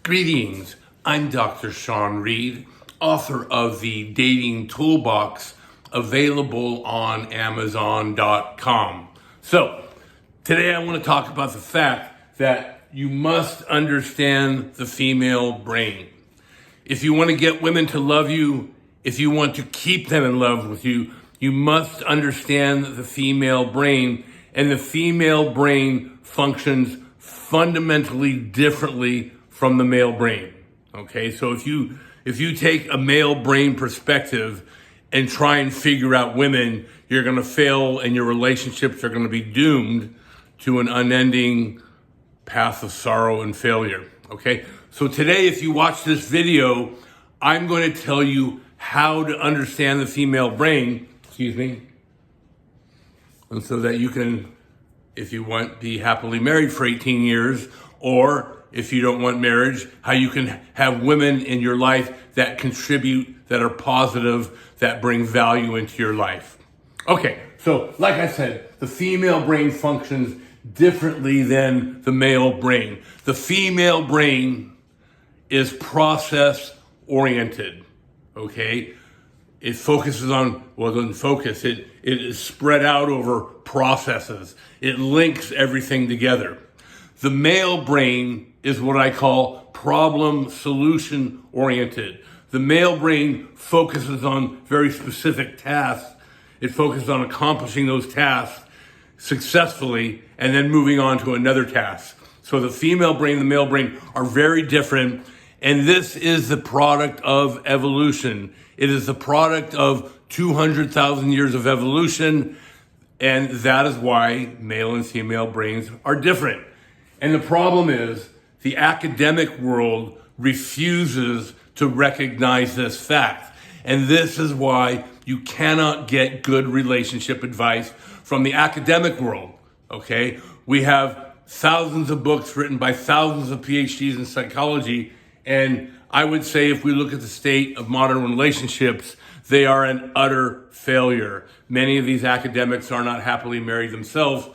Greetings, I'm Dr. Sean Reed, author of the Dating Toolbox, available on Amazon.com. So, today I want to talk about the fact that you must understand the female brain. If you want to get women to love you, if you want to keep them in love with you, you must understand the female brain, and the female brain functions fundamentally differently from the male brain. Okay, so if you take a male brain perspective and try and figure out women, you're going to fail, and your relationships are going to be doomed to an unending path of sorrow and failure. Okay, so today, if you watch this video, I'm going to tell you how to understand the female brain, and so that you can, if you want, be happily married for 18 years, or if you don't want marriage, how you can have women in your life that contribute, that are positive, that bring value into your life. Okay, so like I said, the female brain functions differently than the male brain. The female brain is process oriented, okay? It focuses on, well, it doesn't focus, it is spread out over processes. It links everything together. The male brain is what I call problem solution oriented. The male brain focuses on very specific tasks. It focuses on accomplishing those tasks successfully and then moving on to another task. So the female brain and the male brain are very different, and this is the product of evolution. It is the product of 200,000 years of evolution, and that is why male and female brains are different. And the problem is, the academic world refuses to recognize this fact. And this is why you cannot get good relationship advice from the academic world, okay? We have thousands of books written by thousands of PhDs in psychology, and I would say if we look at the state of modern relationships, they are an utter failure. Many of these academics are not happily married themselves.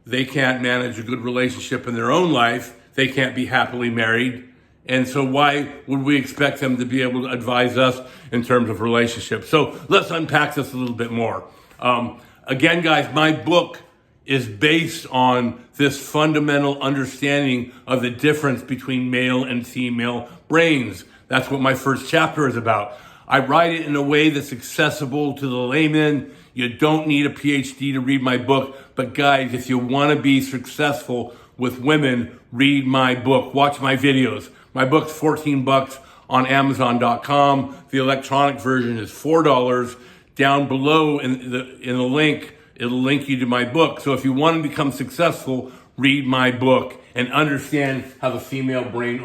They can't manage a good relationship in their own life. They can't be happily married. And so why would we expect them to be able to advise us in terms of relationships? So let's unpack this a little bit more. Again, guys, my book is based on this fundamental understanding of the difference between male and female brains. That's what my first chapter is about. I write it in a way that's accessible to the layman. You don't need a PhD to read my book. But guys, if you want to be successful with women, read my book. Watch my videos. My book's $14 on Amazon.com. The electronic version is $4. Down below in the link, it'll link you to my book. So if you want to become successful, read my book and understand how the female brain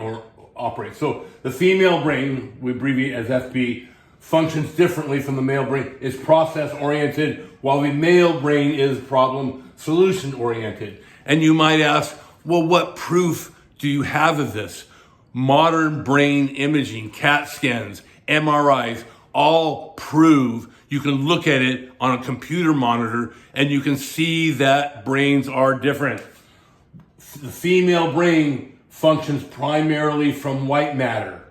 operates. So the female brain, we abbreviate as FB, functions differently from the male brain, is process oriented, while the male brain is problem solution oriented. And you might ask, well, what proof do you have of this? Modern brain imaging, CAT scans, MRIs, all prove, you can look at it on a computer monitor and you can see that brains are different. The female brain functions primarily from white matter,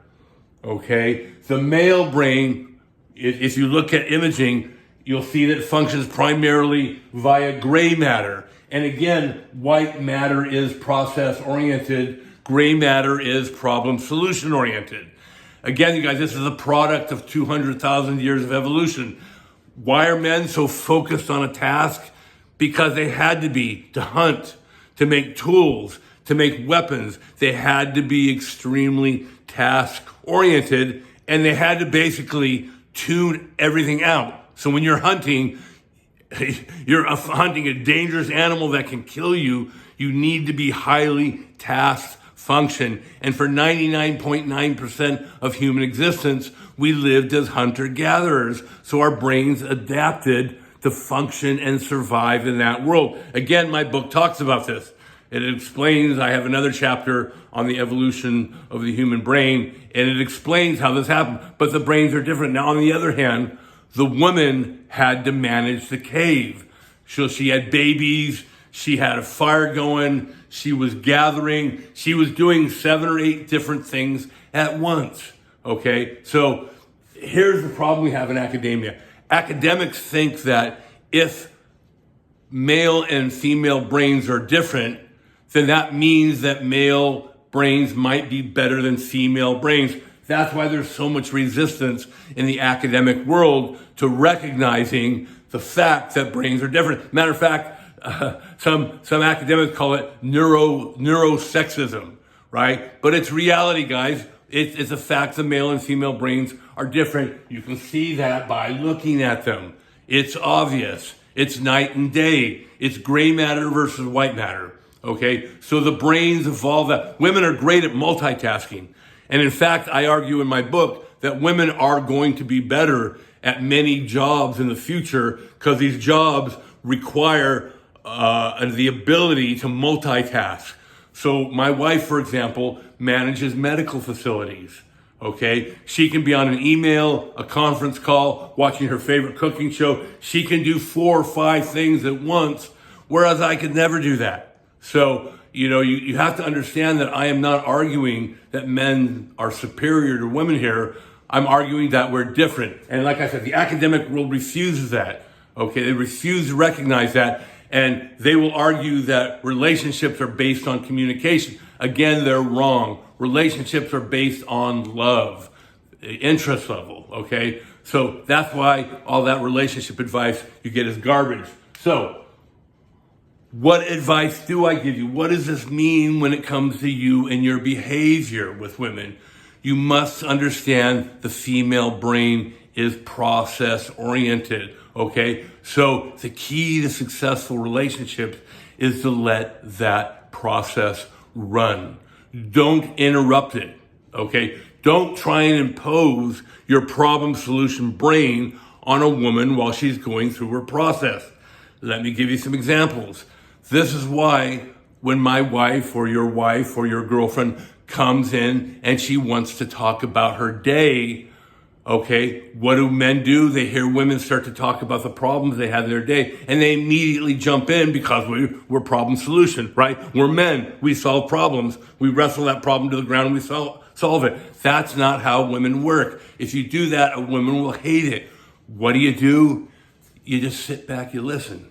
okay? The male brain, if you look at imaging, you'll see that it functions primarily via gray matter. And again, white matter is process oriented, gray matter is problem solution oriented. Again, you guys, this is a product of 200,000 years of evolution. Why are men so focused on a task? Because they had to be, to hunt, to make tools, to make weapons. They had to be extremely task oriented, and they had to basically tune everything out. So when you're hunting, you're hunting a dangerous animal that can kill you. You need to be highly task function. And for 99.9% of human existence, we lived as hunter-gatherers. So our brains adapted to function and survive in that world. Again, my book talks about this. It explains, I have another chapter on the evolution of the human brain, and it explains how this happened. But the brains are different. Now, on the other hand, the woman had to manage the cave. So she had babies, She had a fire going. She was gathering. She was doing 7 or 8 different things at once. Okay, so here's the problem we have in academia. Academics think that if male and female brains are different, then that means that male brains might be better than female brains. That's why there's so much resistance in the academic world to recognizing the fact that brains are different. Matter of fact, some academics call it neurosexism, right? But it's reality, guys. It's a fact that male and female brains are different. You can see that by looking at them. It's obvious. It's night and day. It's gray matter versus white matter. Okay, so the brains evolve that. Women are great at multitasking. And in fact, I argue in my book that women are going to be better at many jobs in the future because these jobs require the ability to multitask. So my wife, for example, manages medical facilities. Okay, she can be on an email, a conference call, watching her favorite cooking show. She can do 4 or 5 things at once, whereas I could never do that. So, you have to understand that I am not arguing that men are superior to women here. I'm arguing that we're different. And like I said, the academic world refuses that. Okay, they refuse to recognize that. And they will argue that relationships are based on communication. Again, they're wrong. Relationships are based on love, interest level, okay? So that's why all that relationship advice you get is garbage. So what advice do I give you? What does this mean when it comes to you and your behavior with women? You must understand the female brain is process oriented, okay? So the key to successful relationships is to let that process run. Don't interrupt it, okay? Don't try and impose your problem solution brain on a woman while she's going through her process. Let me give you some examples. This is why when my wife or your girlfriend comes in and she wants to talk about her day, okay, what do men do? They hear women start to talk about the problems they had in their day, and they immediately jump in because we're problem solution, right? We're men. We solve problems. We wrestle that problem to the ground and we solve it. That's not how women work. If you do that, a woman will hate it. What do? You just sit back, you listen.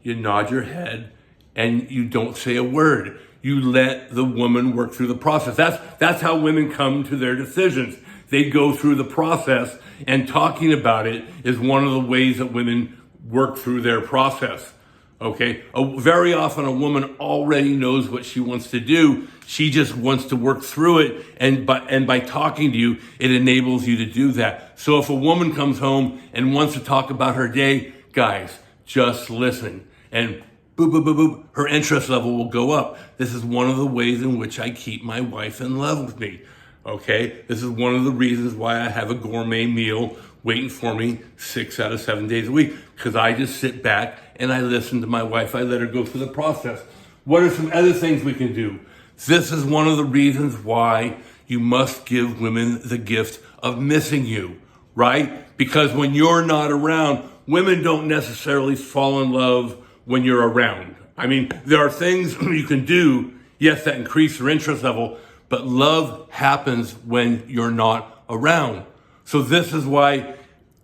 You nod your head, and you don't say a word. You let the woman work through the process. That's how women come to their decisions. They go through the process, and talking about it is one of the ways that women work through their process. Okay? Very often a woman already knows what she wants to do. She just wants to work through it, and by talking to you, it enables you to do that. So if a woman comes home and wants to talk about her day, guys, just listen. And boop, boop, boop, boop, her interest level will go up. This is one of the ways in which I keep my wife in love with me. Okay, this is one of the reasons why I have a gourmet meal waiting for me 6 out of 7 days a week, because I just sit back and I listen to my wife. I let her go through the process. What are some other things we can do? This is one of the reasons why you must give women the gift of missing you, right? Because when you're not around, women don't necessarily fall in love when you're around. I mean, there are things you can do, yes, that increase their interest level, but love happens when you're not around. So this is why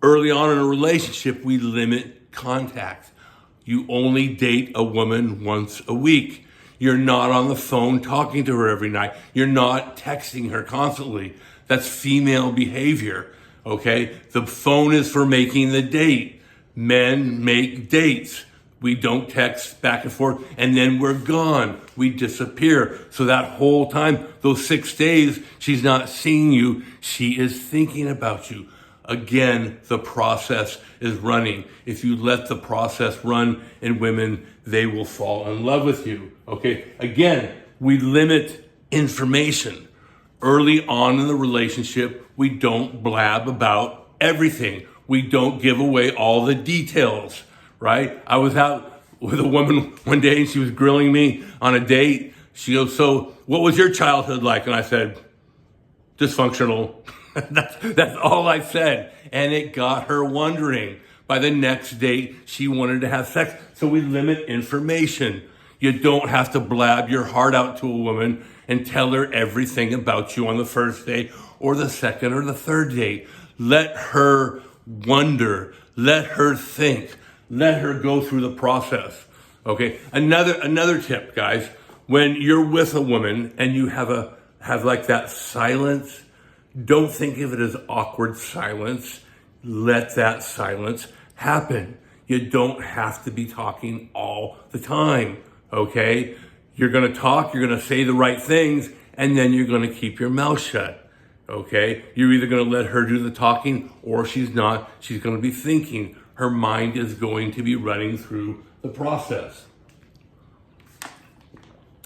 early on in a relationship, we limit contact. You only date a woman once a week. You're not on the phone talking to her every night. You're not texting her constantly. That's female behavior, okay? The phone is for making the date. Men make dates. We don't text back and forth, and then we're gone. We disappear. So that whole time, those 6 days, she's not seeing you. She is thinking about you. Again, the process is running. If you let the process run in women, they will fall in love with you. Okay? Again, we limit information. Early on in the relationship, we don't blab about everything. We don't give away all the details. Right? I was out with a woman one day and she was grilling me on a date. She goes, "So what was your childhood like?" And I said, "Dysfunctional." That's all I said. And it got her wondering. By the next date, she wanted to have sex. So we limit information. You don't have to blab your heart out to a woman and tell her everything about you on the first date or the second or the third date. Let her wonder. Let her think. Let her go through the process. Okay. Another tip, guys. When you're with a woman and you have like that silence, don't think of it as awkward silence. Let that silence happen. You don't have to be talking all the time. Okay? You're going to talk, you're going to say the right things, and then you're going to keep your mouth shut. Okay? You're either going to let her do the talking or she's not. She's going to be thinking. Her mind is going to be running through the process.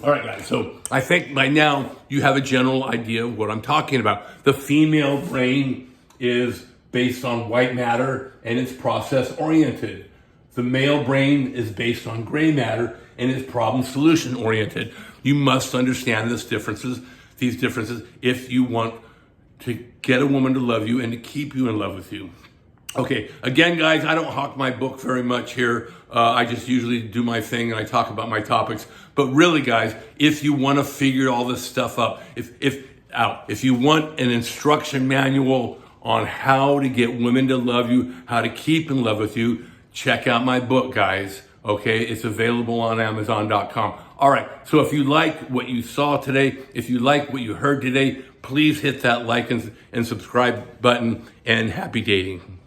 All right, guys. So I think by now you have a general idea of what I'm talking about. The female brain is based on white matter and it's process oriented. The male brain is based on gray matter and is problem solution oriented. You must understand these differences if you want to get a woman to love you and to keep you in love with you. Okay, again, guys, I don't hawk my book very much here. I just usually do my thing and I talk about my topics. But really, guys, if you want to figure all this stuff out, if you want an instruction manual on how to get women to love you, how to keep in love with you, check out my book, guys. Okay, it's available on Amazon.com. All right, so if you like what you saw today, if you like what you heard today, please hit that like and subscribe button, and happy dating.